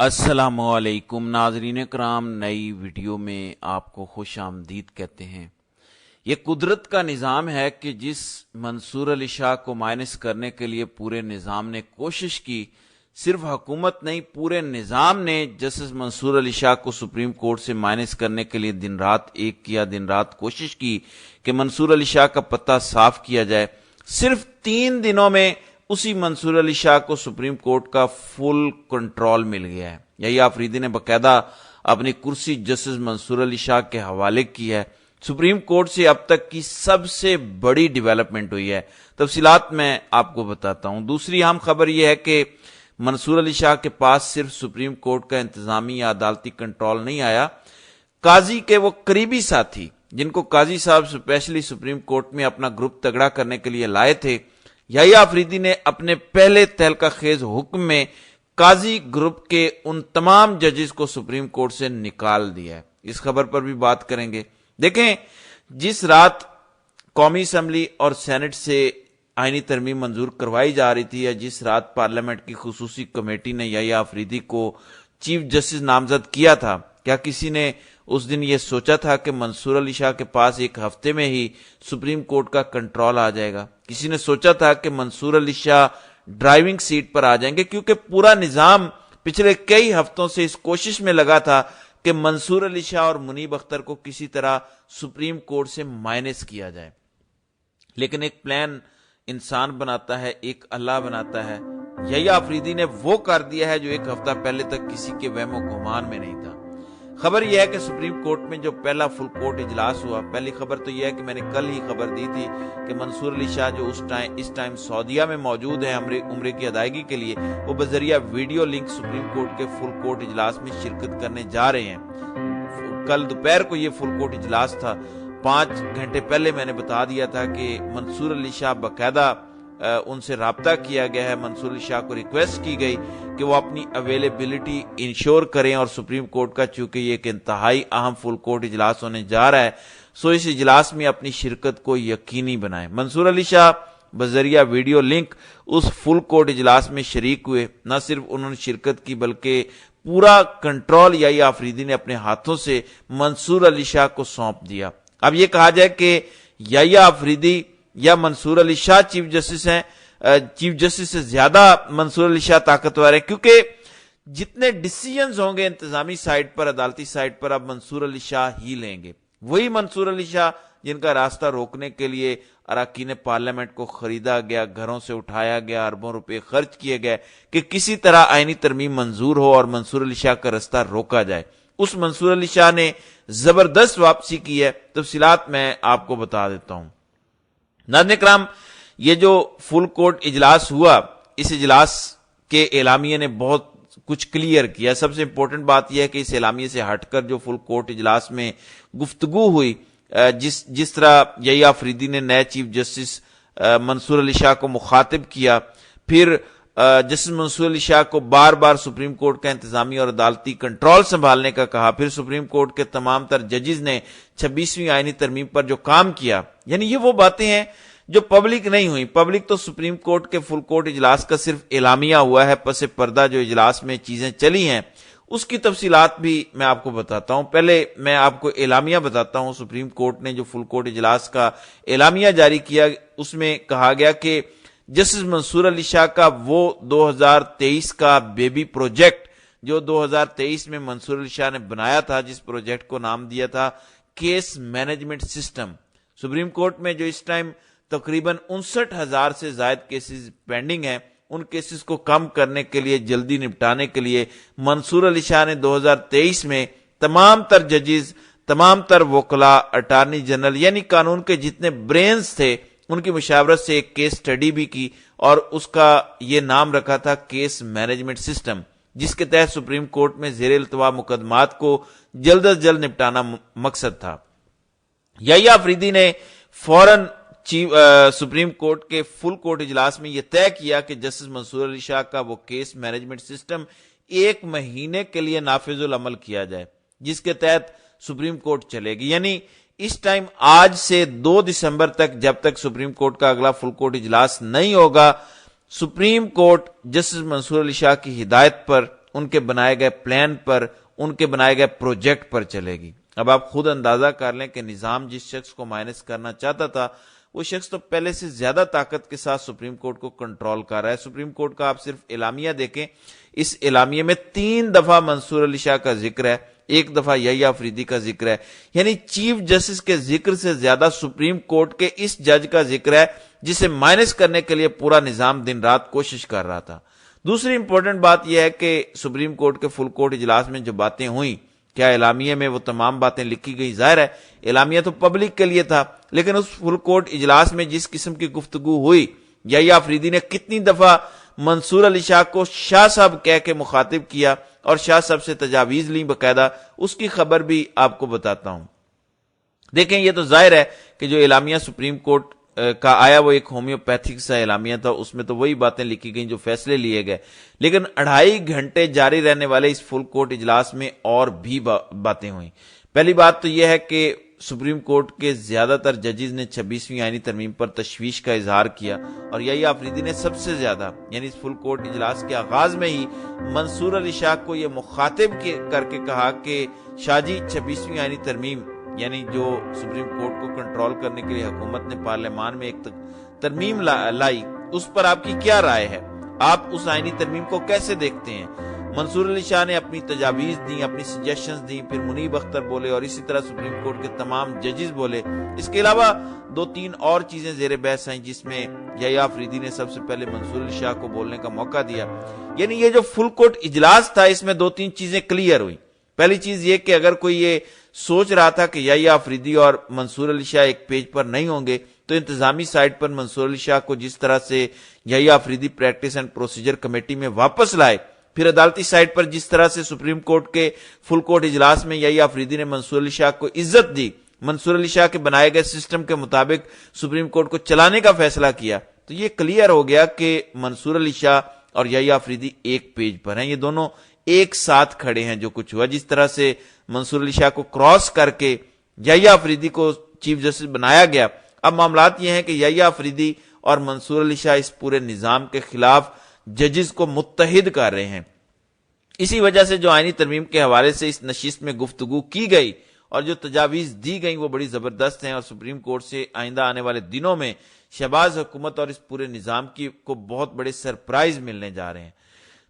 السلام علیکم ناظرین کرام، نئی ویڈیو میں آپ کو خوش آمدید کہتے ہیں۔ یہ قدرت کا نظام ہے کہ جس منصور علی شاہ کو مائنس کرنے کے لیے پورے نظام نے کوشش کی، صرف حکومت نہیں پورے نظام نے جسٹس منصور علی شاہ کو سپریم کورٹ سے مائنس کرنے کے لیے دن رات ایک کیا، دن رات کوشش کی کہ منصور علی شاہ کا پتہ صاف کیا جائے۔ صرف 3 دنوں میں اسی منصور علی شاہ کو سپریم کورٹ کا فل کنٹرول مل گیا ہے۔ یہی آفریدی نے باقاعدہ اپنی کرسی جسٹس منصور علی شاہ کے حوالے کی ہے۔ سپریم کورٹ سے اب تک کی سب سے بڑی ڈیولپمنٹ ہوئی ہے، تفصیلات میں آپ کو بتاتا ہوں۔ دوسری اہم خبر یہ ہے کہ منصور علی شاہ کے پاس صرف سپریم کورٹ کا انتظامی یا عدالتی کنٹرول نہیں آیا، قاضی کے وہ قریبی ساتھی جن کو قاضی صاحب اسپیشلی سپریم کورٹ میں اپنا گروپ تگڑا کرنے کے لیے لائے تھے، یحییٰ آفریدی نے اپنے پہلے تہلکہ خیز حکم میں قاضی گروپ کے ان تمام ججز کو سپریم کورٹ سے نکال دیا ہے۔ اس خبر پر بھی بات کریں گے۔ دیکھیں، جس رات قومی اسمبلی اور سینٹ سے آئینی ترمیم منظور کروائی جا رہی تھی، یا جس رات پارلیمنٹ کی خصوصی کمیٹی نے یحییٰ آفریدی کو چیف جسٹس نامزد کیا تھا، کیا کسی نے اس دن یہ سوچا تھا کہ منصور علی شاہ کے پاس ایک ہفتے میں ہی سپریم کورٹ کا کنٹرول آ جائے گا؟ کسی نے سوچا تھا کہ منصور علی شاہ ڈرائیونگ سیٹ پر آ جائیں گے؟ کیونکہ پورا نظام پچھلے کئی ہفتوں سے اس کوشش میں لگا تھا کہ منصور علی شاہ اور منیب اختر کو کسی طرح سپریم کورٹ سے مائنس کیا جائے۔ لیکن ایک پلان انسان بناتا ہے، ایک اللہ بناتا ہے۔ یحییٰ آفریدی نے وہ کر دیا ہے جو ایک ہفتہ پہلے تک کسی کے وہم و گمان میں نہیں تھا۔ خبر یہ ہے کہ سپریم کورٹ میں جو پہلا فل کورٹ اجلاس ہوا، پہلی خبر تو یہ ہے کہ میں نے کل ہی خبر دی تھی کہ منصور علی شاہ جو اس ٹائم سعودیہ میں موجود ہیں عمرے کی ادائیگی کے لیے، وہ بذریعہ ویڈیو لنک سپریم کورٹ کے فل کورٹ اجلاس میں شرکت کرنے جا رہے ہیں۔ کل دوپہر کو یہ فل کورٹ اجلاس تھا۔ 5 گھنٹے پہلے میں نے بتا دیا تھا کہ منصور علی شاہ باقاعدہ ان سے رابطہ کیا گیا ہے، منصور علی شاہ کو ریکویسٹ کی گئی کہ وہ اپنی اویلیبلٹی انشور کریں، اور سپریم کورٹ کا چونکہ یہ ایک انتہائی اہم فل کورٹ اجلاس ہونے جا رہا ہے، سو اس اجلاس میں اپنی شرکت کو یقینی بنائیں۔ منصور علی شاہ بذریعہ ویڈیو لنک اس فل کورٹ اجلاس میں شریک ہوئے۔ نہ صرف انہوں نے شرکت کی بلکہ پورا کنٹرول یحییٰ آفریدی نے اپنے ہاتھوں سے منصور علی شاہ کو سونپ دیا۔ اب یہ کہا جائے کہ یحییٰ آفریدی یا منصور علی شاہ چیف جسٹس ہیں، چیف جسٹس سے زیادہ منصور علی شاہ طاقتور ہے، کیونکہ جتنے ڈیسیژنز ہوں گے انتظامی سائٹ پر، عدالتی سائٹ پر، اب منصور علی شاہ ہی لیں گے۔ وہی منصور علی شاہ جن کا راستہ روکنے کے لیے اراکین پارلیمنٹ کو خریدا گیا، گھروں سے اٹھایا گیا، اربوں روپے خرچ کیے گئے کہ کسی طرح آئینی ترمیم منظور ہو اور منصور علی شاہ کا راستہ روکا جائے۔ اس منصور علی شاہ نے زبردست واپسی کی ہے۔ تفصیلات میں آپ کو بتا دیتا ہوں۔ ناظرین کرام، یہ جو فل کورٹ اجلاس ہوا، اس اجلاس کے اعلامیے نے بہت کچھ کلیئر کیا۔ سب سے امپورٹنٹ بات یہ ہے کہ اس اعلامیے سے ہٹ کر جو فل کورٹ اجلاس میں گفتگو ہوئی، جس طرح یحییٰ آفریدی نے نئے چیف جسٹس منصور علی شاہ کو مخاطب کیا، پھر جسٹس منصور علی شاہ کو بار بار سپریم کورٹ کا انتظامی اور عدالتی کنٹرول سنبھالنے کا کہا، پھر سپریم کورٹ کے تمام تر ججز نے 26ویں آئینی ترمیم پر جو کام کیا، یعنی یہ وہ باتیں ہیں جو پبلک نہیں ہوئی۔ پبلک تو سپریم کورٹ کے فل کورٹ اجلاس کا صرف اعلامیہ ہوا ہے، پس پردہ جو اجلاس میں چیزیں چلی ہیں اس کی تفصیلات بھی میں آپ کو بتاتا ہوں۔ پہلے میں آپ کو اعلامیہ بتاتا ہوں۔ سپریم کورٹ نے جو فل کورٹ اجلاس کا اعلامیہ جاری کیا، اس میں کہا گیا کہ جسٹس منصور علی شاہ کا وہ 2023 کا بیبی پروجیکٹ جو 2023 میں منصور علی شاہ نے بنایا تھا، جس پروجیکٹ کو نام دیا تھا case management system, supreme court میں جو اس ٹائم تقریباً 59,000 سے زائد کیسز پینڈنگ ہیں، ان کیسز کو کم کرنے کے لیے، جلدی نپٹانے کے لیے منصور علی شاہ نے 2023 میں تمام تر ججز، تمام تر وکلاء، اٹارنی جنرل یعنی قانون کے جتنے برینز تھے، ان کی مشاورت سے ایک کیس سٹڈی بھی کی، اور اس کا یہ نام رکھا تھا کیس مینجمنٹ سسٹم، جس کے تحت سپریم کورٹ میں زیر التوا مقدمات کو جلد از جلد نپٹانا مقصد تھا۔ یحییٰ آفریدی نے فوراً سپریم کورٹ کے فل کورٹ اجلاس میں یہ طے کیا کہ جسٹس منصور علی شاہ کا وہ کیس مینجمنٹ سسٹم 1 مہینے کے لیے نافذ العمل کیا جائے، جس کے تحت سپریم کورٹ چلے گی۔ یعنی اس ٹائم آج سے 2 دسمبر تک، جب تک سپریم کورٹ کا اگلا فل کورٹ اجلاس نہیں ہوگا، سپریم کورٹ جسٹس منصور علی شاہ کی ہدایت پر ان کے بنائے گئے پلان پر، ان کے بنائے گئے پروجیکٹ پر چلے گی۔ اب آپ خود اندازہ کر لیں کہ نظام جس شخص کو مائنس کرنا چاہتا تھا وہ شخص تو پہلے سے زیادہ طاقت کے ساتھ سپریم کورٹ کو کنٹرول کر رہا ہے۔ سپریم کورٹ کا آپ صرف اعلامیہ دیکھیں، اس اعلامیہ میں 3 دفعہ منصور علی شاہ کا ذکر ہے، 1 دفعہ یحییٰ آفریدی کا ذکر ہے، یعنی چیف جسٹس کے ذکر سے زیادہ سپریم کورٹ کے اس جج کا ذکر ہے جسے مائنس کرنے کے لیے پورا نظام دن رات کوشش کر رہا تھا۔ دوسری امپورٹنٹ بات یہ ہے کہ سپریم کورٹ کے فل کورٹ اجلاس میں جو باتیں ہوئیں، کیا اعلامیہ میں وہ تمام باتیں لکھی گئی؟ ظاہر ہے اعلامیہ تو پبلک کے لیے تھا، لیکن اس فل کورٹ اجلاس میں جس قسم کی گفتگو ہوئی، یحییٰ آفریدی نے کتنی دفعہ منصور علی شاہ کو شاہ صاحب کہہ کے مخاطب کیا اور شاہ صاحب سے تجاویز لیں باقاعدہ، اس کی خبر بھی آپ کو بتاتا ہوں۔ دیکھیں یہ تو ظاہر ہے کہ جو اعلامیہ سپریم کورٹ کا آیا وہ ایک ہومیوپیتھک سا اعلامیہ تھا، اس میں تو وہی باتیں لکھی گئیں جو فیصلے لیے گئے، لیکن 2.5 گھنٹے جاری رہنے والے اس فل کورٹ اجلاس میں اور بھی باتیں ہوئیں۔ پہلی بات تو یہ ہے کہ سپریم کورٹ کے زیادہ تر ججز نے 26ویں آئینی ترمیم پر تشویش کا اظہار کیا، اور یحییٰ آفریدی نے سب سے زیادہ، یعنی اس فل کورٹ اجلاس کے آغاز میں ہی منصور علی شاہ کو یہ مخاطب کر کے کہا کہ شاہ جی 26ویں آئینی ترمیم، یعنی جو سپریم کورٹ کو کنٹرول کرنے کے لیے حکومت نے پارلیمان میں ایک ترمیم لائی، اس پر آپ کی کیا رائے ہے؟ آپ اس آئینی ترمیم کو کیسے دیکھتے ہیں؟ منصور علی شاہ نے اپنی تجاویز دیں، اپنی سجیشنز دیں، پھر منیب اختر بولے اور اسی طرح سپریم کورٹ کے تمام ججز بولے۔ اس کے علاوہ 2-3 اور چیزیں زیر بحث ہیں جس میں یحییٰ آفریدی نے سب سے پہلے منصور علی شاہ کو بولنے کا موقع دیا۔ یعنی یہ جو فل کورٹ اجلاس تھا اس میں 2-3 چیزیں کلیئر ہوئی۔ پہلی چیز یہ کہ اگر کوئی یہ سوچ رہا تھا کہ یحییٰ آفریدی اور منصور علی شاہ ایک پیج پر نہیں ہوں گے تو انتظامی سائٹ پر منصور علی شاہ کو جس طرح سے Yahya Afridi practice and procedure committee میں واپس لائے، پھر عدالتی سائٹ پر جس طرح سے سپریم کورٹ کے فل کورٹ اجلاس میں یحییٰ آفریدی نے منصور علی شاہ کو عزت دی، منصور علی شاہ کے بنائے گئے سسٹم کے مطابق سپریم کورٹ کو چلانے کا فیصلہ کیا، تو یہ کلیئر ہو گیا کہ منصور علی شاہ اور یحییٰ آفریدی ایک پیج پر ہیں، یہ دونوں ایک ساتھ کھڑے ہیں۔ جو کچھ ہوا، جس طرح سے منصور علی شاہ کو کراس کر کے یحییٰ آفریدی کو چیف جسٹس بنایا گیا، اب معاملات یہ ہیں کہ یحییٰ آفریدی اور منصور علی شاہ اس پورے نظام کے خلاف ججز کو متحد کر رہے ہیں۔ اسی وجہ سے جو آئینی ترمیم کے حوالے سے اس نشست میں گفتگو کی گئی اور جو تجاویز دی گئیں وہ بڑی زبردست ہیں، اور سپریم کورٹ سے آئندہ آنے والے دنوں میں شہباز حکومت اور اس پورے نظام کو بہت بڑے سرپرائز ملنے جا رہے ہیں۔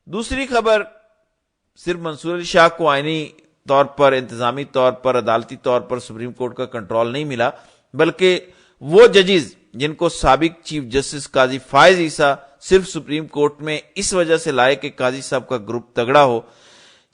دوسری خبر، صرف منصور علی شاہ کو آئینی طور پر، انتظامی طور پر، عدالتی طور پر سپریم کورٹ کا کنٹرول نہیں ملا، بلکہ وہ ججز جن کو سابق چیف جسٹس قاضی فائز عیسیٰ صرف سپریم کورٹ میں اس وجہ سے لائے کہ قاضی صاحب کا گروپ تگڑا ہو۔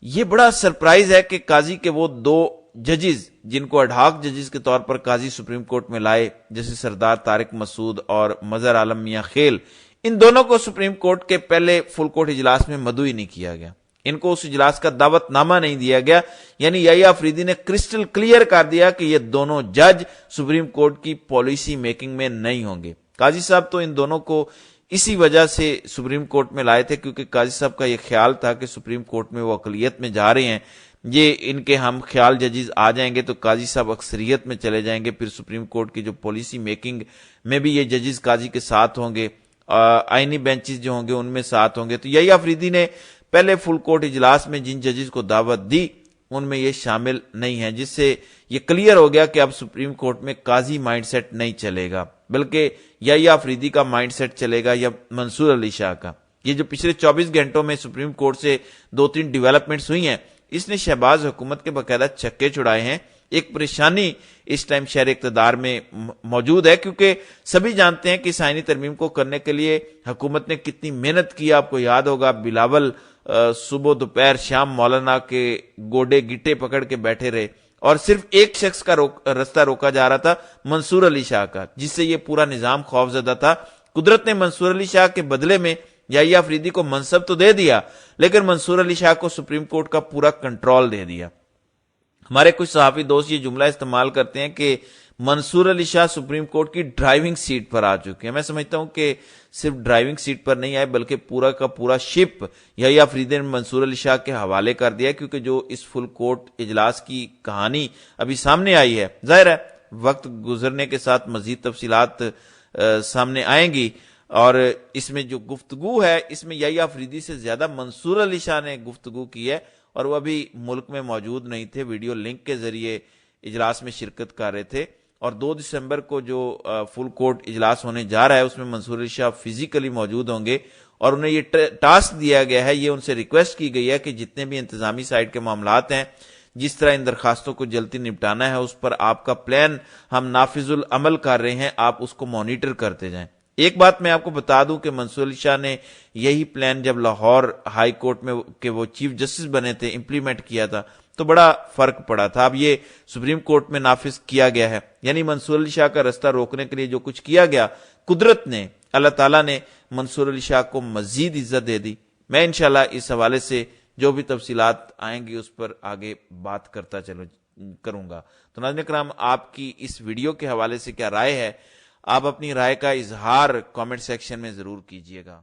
یہ بڑا سرپرائز ہے کہ قاضی کے وہ 2 ججز جن کو اڈہاک ججز کے طور پر قاضی سپریم کورٹ میں لائے، جیسے سردار طارق مسعود اور مظہر عالم میاں خیل، ان دونوں کو سپریم کورٹ کے پہلے فل کورٹ اجلاس میں مدعو ہی نہیں کیا گیا، ان کو اس اجلاس کا دعوت نامہ نہیں دیا گیا۔ یعنی یحییٰ آفریدی نے کرسٹل کلیئر کر دیا کہ یہ دونوں جج سپریم کورٹ کی پالیسی میکنگ میں نہیں ہوں گے۔ قاضی صاحب تو ان دونوں کو اسی وجہ سے سپریم کورٹ میں لائے تھے کیونکہ قاضی صاحب کا یہ خیال تھا کہ سپریم کورٹ میں وہ اقلیت میں جا رہے ہیں، یہ ان کے ہم خیال ججز آ جائیں گے تو قاضی صاحب اکثریت میں چلے جائیں گے، پھر سپریم کورٹ کی جو پالیسی میکنگ میں بھی یہ ججز قاضی کے ساتھ ہوں گے، آئینی بینچز جو ہوں گے ان میں ساتھ ہوں گے۔ تو یحییٰ آفریدی نے پہلے فل کورٹ اجلاس میں جن ججز کو دعوت دی ان میں یہ شامل نہیں ہے، جس سے یہ کلیئر ہو گیا کہ اب سپریم کورٹ میں قاضی مائنڈ سیٹ نہیں چلے گا، بلکہ یحییٰ آفریدی کا مائنڈ سیٹ چلے گا یا منصور علی شاہ کا۔ یہ جو پچھلے 24 گھنٹوں میں سپریم کورٹ سے 2-3 ڈیولپمنٹس ہوئی ہیں، اس نے شہباز حکومت کے باقاعدہ چھکے چھڑائے ہیں۔ ایک پریشانی اس ٹائم شہر اقتدار میں موجود ہے کیونکہ سبھی جانتے ہیں کہ اس آئینی ترمیم کو کرنے کے لیے حکومت نے کتنی محنت کی۔ آپ کو یاد ہوگا بلاول صبح دوپہر شام مولانا کے گوڈے گٹے پکڑ کے بیٹھے رہے اور صرف ایک شخص کا رستہ روکا جا رہا تھا، منصور علی شاہ کا، جس سے یہ پورا نظام خوفزدہ تھا۔ قدرت نے منصور علی شاہ کے بدلے میں یحییٰ آفریدی کو منصب تو دے دیا لیکن منصور علی شاہ کو سپریم کورٹ کا پورا کنٹرول دے دیا۔ ہمارے کچھ صحافی دوست یہ جملہ استعمال کرتے ہیں کہ منصور علی شاہ سپریم کورٹ کی ڈرائیونگ سیٹ پر آ چکے ہیں۔ میں سمجھتا ہوں کہ صرف ڈرائیونگ سیٹ پر نہیں آئے بلکہ پورا کا پورا شپ یحییٰ آفریدی نے منصور علی شاہ کے حوالے کر دیا، کیونکہ جو اس فل کورٹ اجلاس کی کہانی ابھی سامنے آئی ہے، ظاہر ہے وقت گزرنے کے ساتھ مزید تفصیلات سامنے آئیں گی، اور اس میں جو گفتگو ہے اس میں یحییٰ آفریدی سے زیادہ منصور علی شاہ نے گفتگو کی ہے، اور وہ ابھی ملک میں موجود نہیں تھے، ویڈیو لنک کے ذریعے اجلاس میں شرکت کر رہے تھے، اور 2 دسمبر کو جو فل کورٹ اجلاس ہونے جا رہا ہے اس میں منصور علی شاہ فزیکلی موجود ہوں گے، اور انہیں یہ ٹاسک دیا گیا ہے، یہ ان سے ریکویسٹ کی گئی ہے کہ جتنے بھی انتظامی سائٹ کے معاملات ہیں، جس طرح ان درخواستوں کو جلدی نپٹانا ہے، اس پر آپ کا پلان ہم نافذ العمل کر رہے ہیں، آپ اس کو مانیٹر کرتے جائیں۔ ایک بات میں آپ کو بتا دوں کہ منصور علی شاہ نے یہی پلان جب لاہور ہائی کورٹ میں کہ وہ چیف جسٹس بنے تھے امپلیمنٹ کیا تھا تو بڑا فرق پڑا تھا۔ اب یہ سپریم کورٹ میں نافذ کیا گیا ہے، یعنی منصور علی شاہ کا رستہ روکنے کے لیے جو کچھ کیا گیا، قدرت نے، اللہ تعالیٰ نے منصور علی شاہ کو مزید عزت دے دی۔ میں انشاءاللہ اس حوالے سے جو بھی تفصیلات آئیں گی اس پر آگے بات کروں گا۔ تو ناظرین کرام، آپ کی اس ویڈیو کے حوالے سے کیا رائے ہے؟ آپ اپنی رائے کا اظہار کامنٹ سیکشن میں ضرور کیجئے گا۔